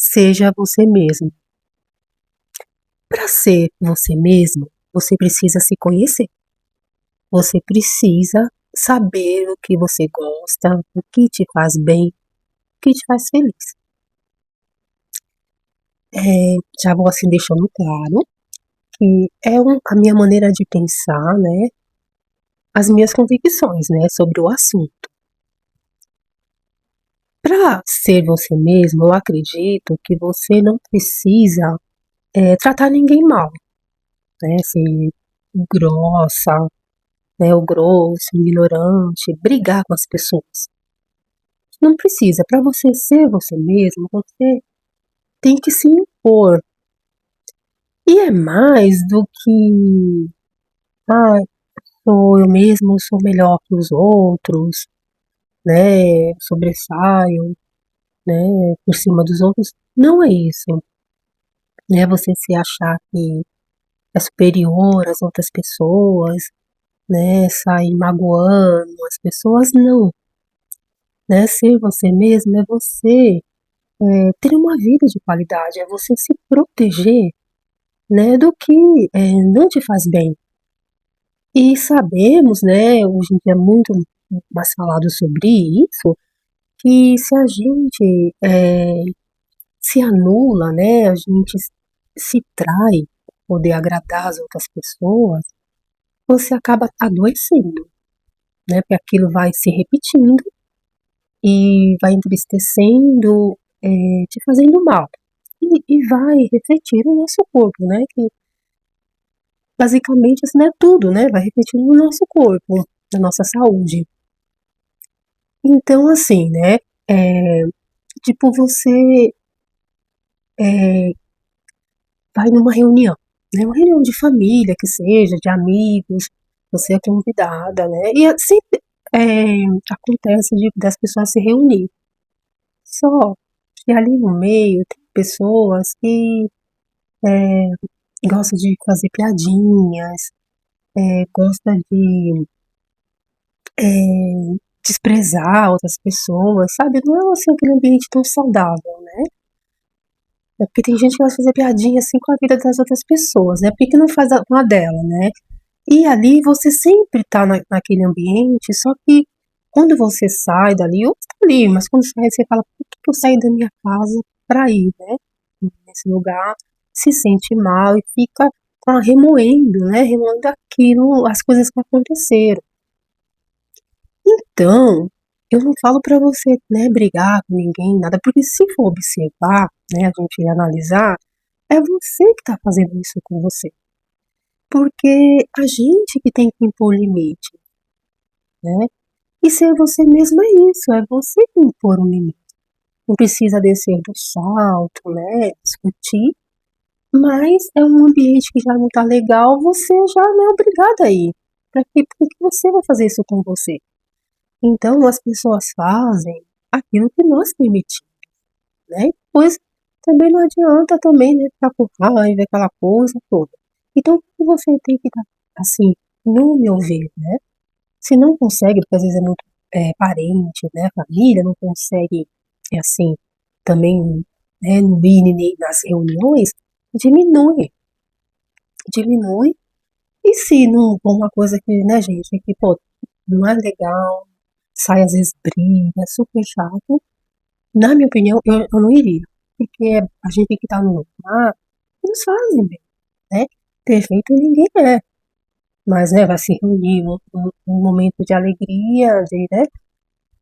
Seja você mesmo. Para ser você mesmo, você precisa se conhecer. Você precisa saber o que você gosta, o que te faz bem, o que te faz feliz. Já vou assim deixando claro que a minha maneira de pensar, né? As minhas convicções, né, sobre o assunto. Para ser você mesmo, eu acredito que você não precisa tratar ninguém mal, né? Ser grossa, né, o grosso, ignorante, brigar com as pessoas. Não precisa. Para você ser você mesmo, você tem que se impor. E é mais do que, ah, sou eu mesmo, sou melhor que os outros, né? Sobressaio, né? Por cima dos outros. Não é isso, né? Você se achar que é superior às outras pessoas, né? Sair magoando as pessoas, não. Né? Ser você mesmo é você ter uma vida de qualidade, é você se proteger, né, do que não te faz bem. E sabemos, né, hoje em dia é muito mais falado sobre isso, que se a gente se anula, né, a gente se trai para poder agradar as outras pessoas, você acaba adoecendo, né, porque aquilo vai se repetindo e vai entristecendo, te fazendo mal. E vai refletir no nosso corpo, né, que basicamente isso não é tudo, né, vai refletir no nosso corpo, na nossa saúde. Então, assim, né, eh, tipo, você, eh, vai numa reunião, né, uma reunião de família que seja, de amigos, você é convidada, né, e sempre, acontece das pessoas se reunir. Só que ali no meio tem pessoas que, gostam de fazer piadinhas, gosta de, desprezar outras pessoas, sabe, não é, assim, aquele ambiente tão saudável, né. É porque tem gente que gosta de fazer piadinha, assim, com a vida das outras pessoas, né, por que que não faz com a dela, né. E ali você sempre tá naquele ambiente, só que quando você sai dali, ou tá ali, mas quando sai você fala: "Por que que eu saí da minha casa pra ir, né, nesse lugar?", se sente mal e fica remoendo, né, remoendo aquilo, as coisas que aconteceram. Então, eu não falo pra você, né, brigar com ninguém, nada, porque se for observar, né, a gente analisar, é você que tá fazendo isso com você. Porque a gente que tem que impor limite, né? E ser você mesmo é isso, é você que impor um limite. Não precisa descer do salto, né? Discutir, mas é um ambiente que já não tá legal, você já não é obrigada a ir. Pra quê? Porque você vai fazer isso com você. Então as pessoas fazem aquilo que nós permitimos, né? Pois também não adianta também, né, ficar com raiva, aquela coisa toda. Então, o que você tem que estar, assim, no meu ver, né? Se não consegue, porque às vezes é muito parente, né, família, não consegue, assim, também, né, não ir nas reuniões, diminui, diminui. E se não for uma coisa que, né, gente, que, pô, não é legal, sai às vezes briga, é super chato, na minha opinião, eu não iria. Porque a gente tem que estar no lugar que nos fazem bem, né? Perfeito ninguém é. Mas, né, vai se reunir um momento de alegria, de, né,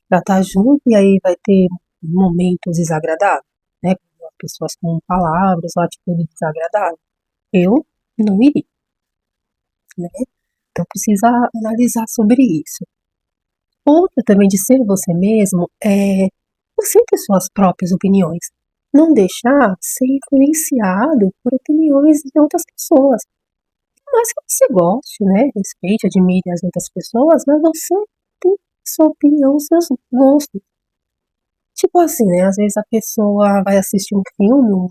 pra estar junto, e aí vai ter momentos desagradáveis, né? Com pessoas com palavras ou atitudes desagradáveis. Eu não iria, né? Então precisa analisar sobre isso. Outra também de ser você mesmo é você ter suas próprias opiniões. Não deixar ser influenciado por opiniões de outras pessoas. Por mais que você goste, né? Respeite, admire as outras pessoas, mas você tem sua opinião, seus gostos. Tipo assim, né? Às vezes a pessoa vai assistir um filme, uma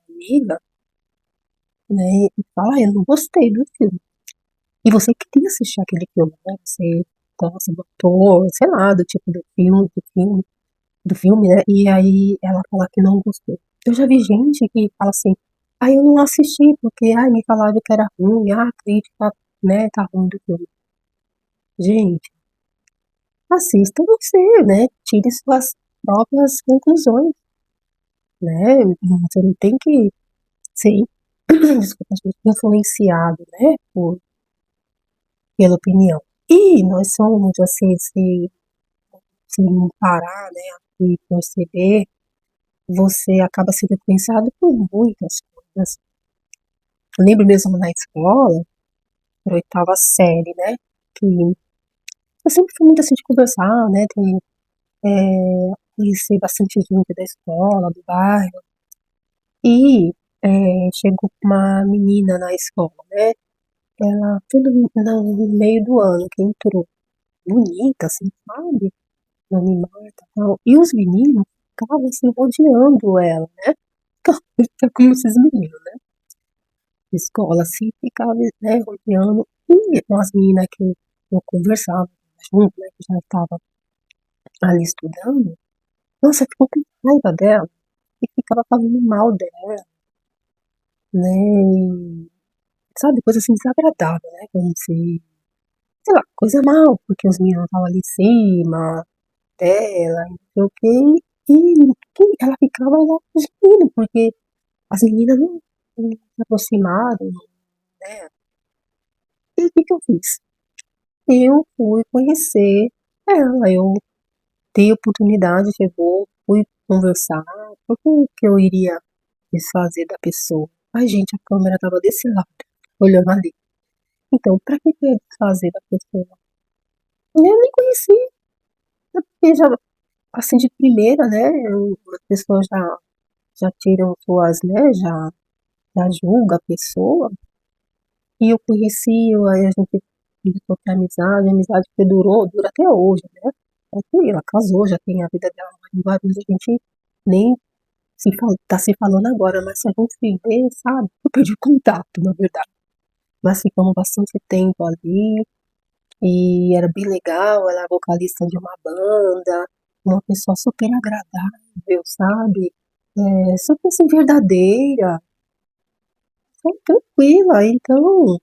amiga, né? E fala, eu não gostei do filme. E você queria assistir aquele filme, né? Você gosta do ator, sei lá, do tipo do filme, né? E aí ela fala que não gostou. Eu já vi gente que fala assim, eu não assisti porque, me falaram que era ruim, a crítica, né, tá ruim do filme. Gente, assista você, né? Tire suas próprias conclusões, né? Você não tem que ser, desculpa, gente, influenciado, né, pela opinião. E nós somos, assim, se não parar, né, e perceber, você acaba sendo influenciado por muitas coisas. Eu lembro mesmo na escola, na oitava série, né, que eu sempre fui muito assim de conversar, né, conhecer bastante gente da escola, do bairro, e chegou uma menina na escola, né, ela, tudo no meio do ano que entrou, bonita, assim, sabe, animada e tal, e os meninos ficavam assim rodeando ela, né, como esses meninos, né, escola assim, ficava, né, rodeando, e as meninas que eu conversava junto, né, que já estava ali estudando, nossa, ficou com raiva dela e ficava falando mal dela, né? Sabe, coisa assim desagradável, né? Como se, sei lá, coisa mal, porque os meninos estavam ali em cima dela, não sei o quê, ela ficava lá com os meninos, porque as meninas não se aproximaram, né? E o que que eu fiz? Eu fui conhecer ela, eu dei oportunidade, chegou, fui conversar, por que eu iria desfazer da pessoa? Ai, gente, a câmera tava desse lado, olhando ali. Então, pra que eu ia desfazer da pessoa? Eu nem conheci, né, porque já, assim, de primeira, né, as pessoas já tiram suas, né, já julga a pessoa, e eu conheci, aí a gente começou a ter amizade, a amizade que dura até hoje, né, aí ela casou, já tem a vida dela em Guarulhos, a gente nem tá se falando agora, mas se a gente se vê, sabe, eu perdi o contato, na verdade, mas ficamos bastante tempo ali, e era bem legal, ela é vocalista de uma banda, uma pessoa super agradável, sabe? Super assim, verdadeira, tranquila. Então,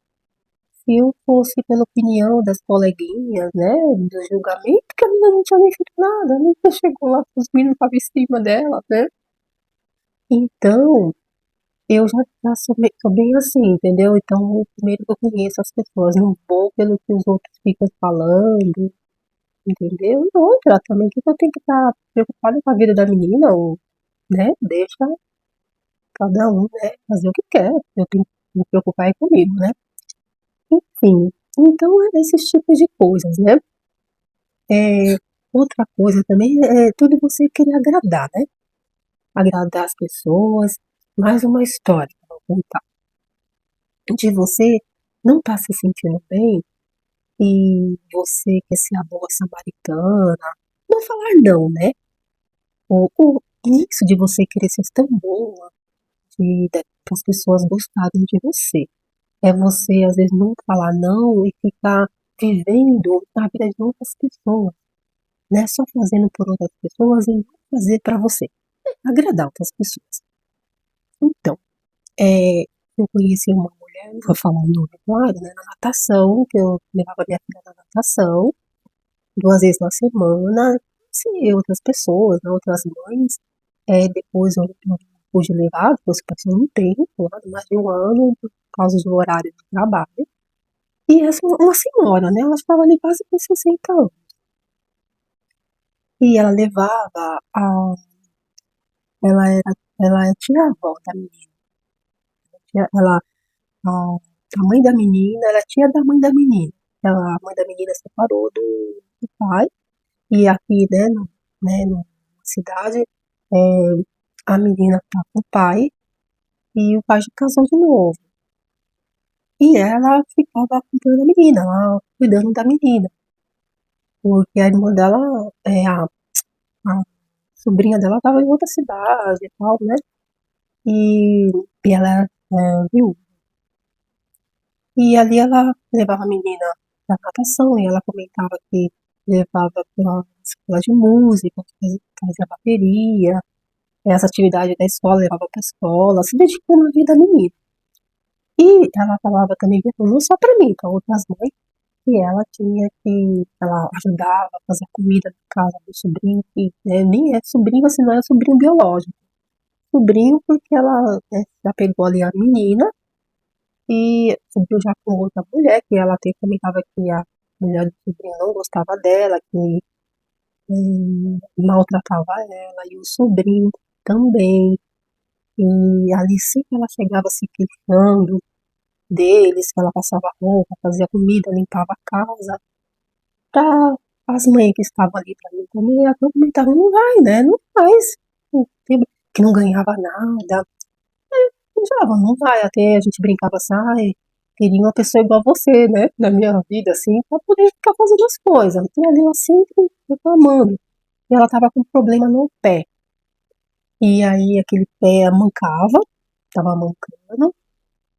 se eu fosse pela opinião das coleguinhas, né, do julgamento, que a menina não tinha nem feito nada, nem chegou lá, os meninos estavam em cima dela, né? Então, eu já sou bem assim, entendeu? Então, primeiro que eu conheço as pessoas, não vou pelo que os outros ficam falando, entendeu? E outra também, que eu tenho que estar preocupada com a vida da menina, ou, né? Deixa cada um, né, fazer o que quer. Eu tenho que me preocupar é comigo, né? Enfim, então é esses tipos de coisas, né? É, outra coisa também é tudo você querer agradar, né? Agradar as pessoas. Mais uma história que eu vou contar. De você não estar se sentindo bem e você quer ser a boa samaritana. Não falar não, né? Isso de você querer ser tão boa, para as pessoas gostarem de você. É você, às vezes, não falar não e ficar vivendo a vida de outras pessoas, né? Só fazendo por outras pessoas e não fazer para você. Agradar outras pessoas. Então, eu conheci uma mulher, não vou falar o nome, claro, né? Na natação, que eu levava minha filha na natação, 2 vezes na semana, sim, outras pessoas, né, outras mães. Depois eu não pude levar, depois que passou um tempo, lá, mais de um ano, por causa do horário de trabalho. E essa uma senhora, né? Ela estava ali quase com 60 anos. E ela levava a. Ela era, ela é tia-avó da menina. Ela, a mãe da menina, ela é tia da mãe da menina. A mãe da menina separou do pai. E aqui, na cidade, é, a menina tá com o pai e o pai já casou de novo. E ela ficava acompanhando a menina, lá, cuidando da menina. Porque a irmã dela, a sobrinha dela estava em outra cidade e tal, né? E ela viu. E ali ela levava a menina pra natação e ela comentava que levava pra escola de música, que fazia bateria. essa atividade da escola, levava pra escola, se dedicando à vida menina. E ela falava também, não só para mim, para outras mães, que ela tinha que, ela ajudava a fazer comida na casa do sobrinho, que né, nem é sobrinho, assim, não é sobrinho biológico. Sobrinho porque ela né, já pegou ali a menina e subiu já com outra mulher, que ela até comentava que a mulher do sobrinho não gostava dela, que maltratava ela, e o sobrinho também. E ali sempre ela chegava se queixando deles, que ela passava roupa, fazia comida, limpava a casa. Pra as mães que estavam ali pra mim também, elas não comentavam, não vai, né? Não faz. Que não ganhava nada. Eu falava, não vai, até a gente brincava assim, ai, queria uma pessoa igual você, né? Na minha vida, assim, pra poder ficar fazendo as coisas. E ali ela sempre reclamando. E ela tava com problema no pé. E aí aquele pé mancava, tava mancando,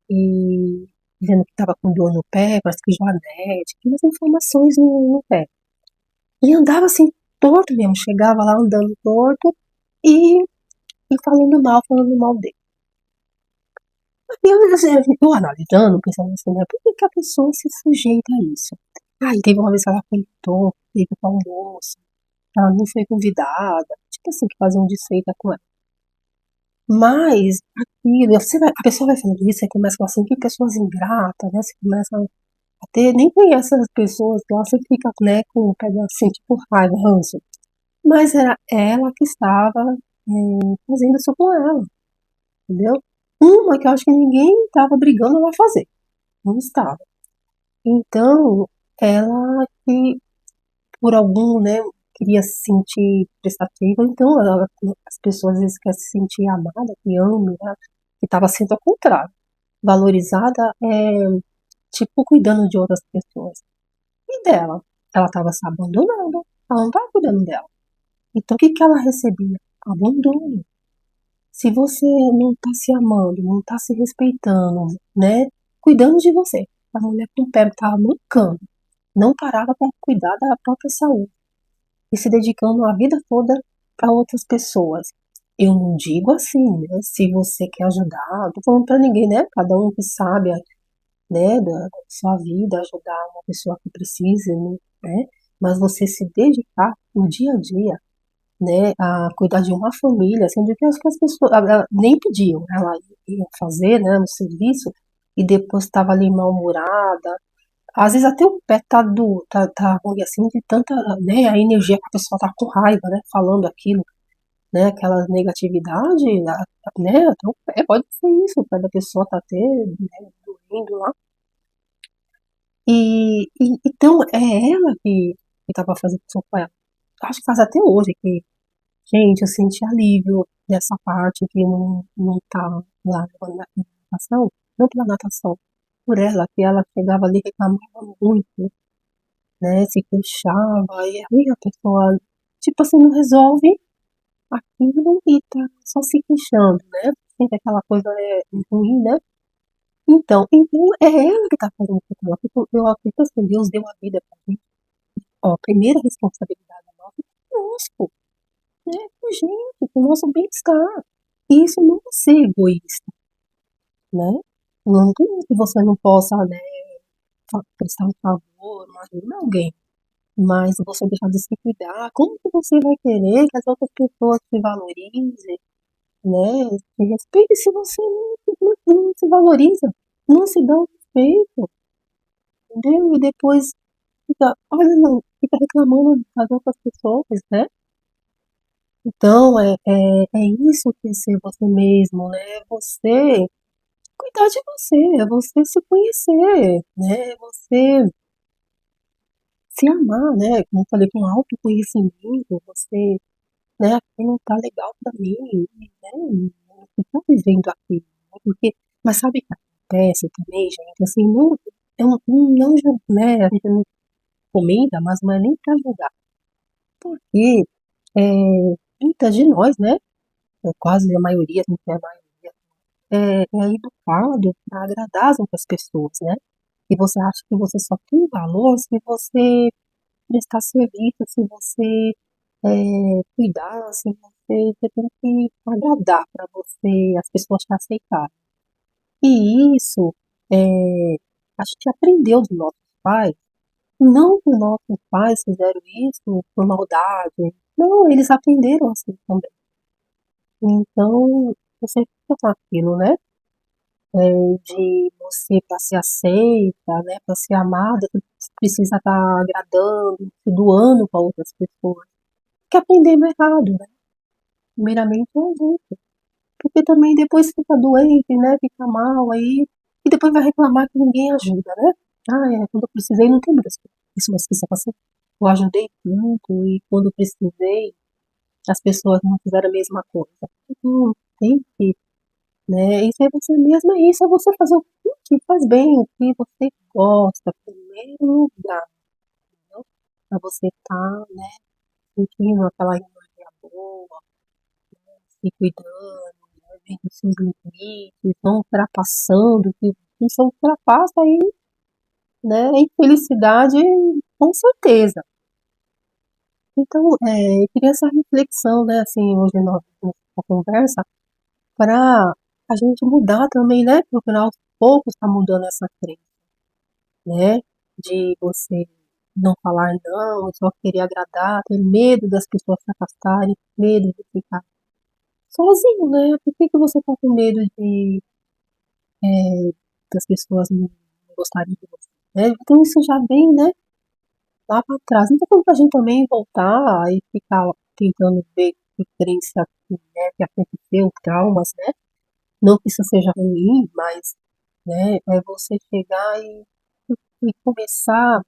e dizendo que tava com dor no pé, parece que joanete, umas informações no pé. E andava assim, torto mesmo, chegava lá andando torto e, e falando mal dele. E eu, assim, eu analisando, pensando assim, né, por que, que a pessoa se sujeita a isso? Aí teve uma vez que ela comentou, teve com um almoço, ela não foi convidada, tipo assim, que fazer um desfeita com ela. Mas aquilo, a pessoa vai falando isso, aí começa a falar assim, que pessoas ingratas, né? Você começa a ter, nem conhece as pessoas, que ela sempre fica, né, com, pega assim, tipo, raiva, ranço. Mas era ela que estava fazendo isso com ela, entendeu? Uma que eu acho que ninguém estava brigando ela a fazer, não estava. Então, ela que por algum, né, queria se sentir prestativa, então as pessoas às vezes querem se sentir amada, que ama, né, que estava sendo ao contrário, valorizada, tipo, cuidando de outras pessoas. E dela? Ela estava se abandonando, ela não estava cuidando dela. Então, o que que ela recebia? Abandono. Se você não tá se amando, não tá se respeitando, né? Cuidando de você. A mulher com o pé tava mancando. Não parava para cuidar da própria saúde. E se dedicando a vida toda para outras pessoas. Eu não digo assim, né? Se você quer ajudar, não tô falando para ninguém, né? Cada um que sabe, né, da sua vida, ajudar uma pessoa que precisa, né? Mas você se dedicar no dia a dia né, a cuidar de uma família, sendo que as pessoas ela nem pediam, ela ia fazer, né, no serviço e depois estava ali mal-humorada. Às vezes até o pé tá ruim assim de tanta, né, a energia que a pessoa tá com raiva, né, falando aquilo, né, aquela negatividade, né, até o pé pode ser isso, o pé da pessoa tá até, né, doendo lá. Então é ela que tava fazendo isso com ela. Acho que faz até hoje, que gente, eu senti alívio nessa parte que não tá lá na natação, não pela natação, por ela, que ela chegava ali e reclamava muito, né, se queixava, e aí a pessoa, tipo assim, não resolve aquilo e tá só se queixando, né, sempre aquela coisa ruim, né. Então é ela que tá fazendo isso com ela, porque eu acredito assim, Deus deu a vida pra gente, ó, a primeira responsabilidade nossa é conosco, né, com gente, com o nosso bem-estar. Isso não é ser egoísta, né? Não tem que você não possa, né, prestar um favor, ajudar alguém, mas você deixar de se cuidar, como que você vai querer que as outras pessoas te valorizem, né? Te respeitem se você não se valoriza, não se dá o respeito, entendeu? E depois fica, olha, não, fica reclamando das outras pessoas, né? Então, é isso que é ser você mesmo, né? Você cuidar de você, é você se conhecer, né? É você se amar, né? Como eu falei, com autoconhecimento, você, né? Aqui não tá legal pra mim, né? Não ficar vivendo aquilo, né? Porque, mas sabe o que acontece também, gente? Assim, não, não, né? A gente não comenta, mas não é nem pra julgar. Porque é, muitas de nós, né? Quase a maioria, não é a maioria, é educado para agradar as outras pessoas, né? E você acha que você só tem valor se você prestar serviço, se você cuidar, assim, você tem que agradar para você, as pessoas te aceitarem. E isso, a gente aprendeu dos nossos pais, não que os nossos pais fizeram isso por maldade, não, eles aprenderam assim também. Então, você fica com aquilo, né? De você, para ser aceita, né, para ser amada, você precisa estar agradando, se doando para outras pessoas. Que aprendemos errado, né? Primeiramente é a gente. Porque também depois fica doente, né? Fica mal aí. E depois vai reclamar que ninguém ajuda, né? Ah, quando eu precisei não tem mesmo. Isso, mas isso assim. Eu ajudei muito e quando precisei, as pessoas não fizeram a mesma coisa. Então, tem que, né? Isso é você mesma, isso é você fazer o que te faz bem, o que você gosta, em primeiro lugar, entendeu? Pra você estar, né, sentindo aquela energia boa, se cuidando, né, vendo os seus limites, não ultrapassando, que se ultrapassa aí, né, é infelicidade com certeza. Então, eu queria essa reflexão, né, assim, hoje nessa conversa, para a gente mudar também, né, porque aos poucos está mudando essa crença, né, de você não falar não, só querer agradar, ter medo das pessoas se afastarem, medo de ficar sozinho, né? Por que que você tá com medo de das pessoas não gostarem de você, né? Então isso já vem, né, lá para trás. Então quando a gente também voltar e ficar tentando ver que crença, né, que aconteceu, traumas, né? Não que isso seja ruim, mas, né, é você chegar e começar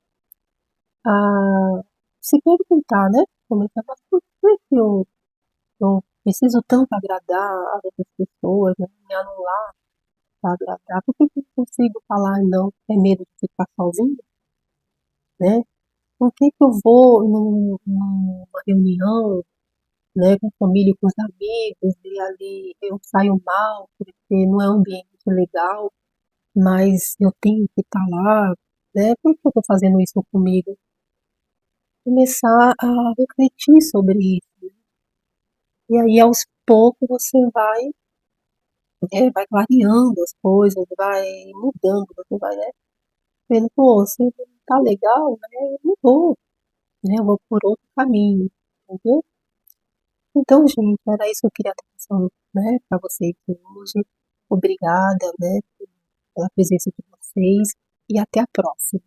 a se perguntar, né? Começar, mas por que que eu preciso tanto agradar as outras pessoas, né? Me anular para agradar? Por que que eu não consigo falar não? É medo de ficar sozinho, né? Por que que eu vou numa reunião, né, com a família, com os amigos, e ali eu saio mal, porque não é um ambiente legal, mas eu tenho que estar lá, né? Por que eu estou fazendo isso comigo? Começar a refletir sobre isso. E aí, aos poucos, você vai clareando as coisas, vai mudando, você vai, né, vendo, pô, se não tá legal, né, eu não vou, né, eu vou por outro caminho, entendeu? Então, gente, era isso que eu queria estar passando, né, para vocês hoje. Obrigada, né, pela presença de vocês e até a próxima.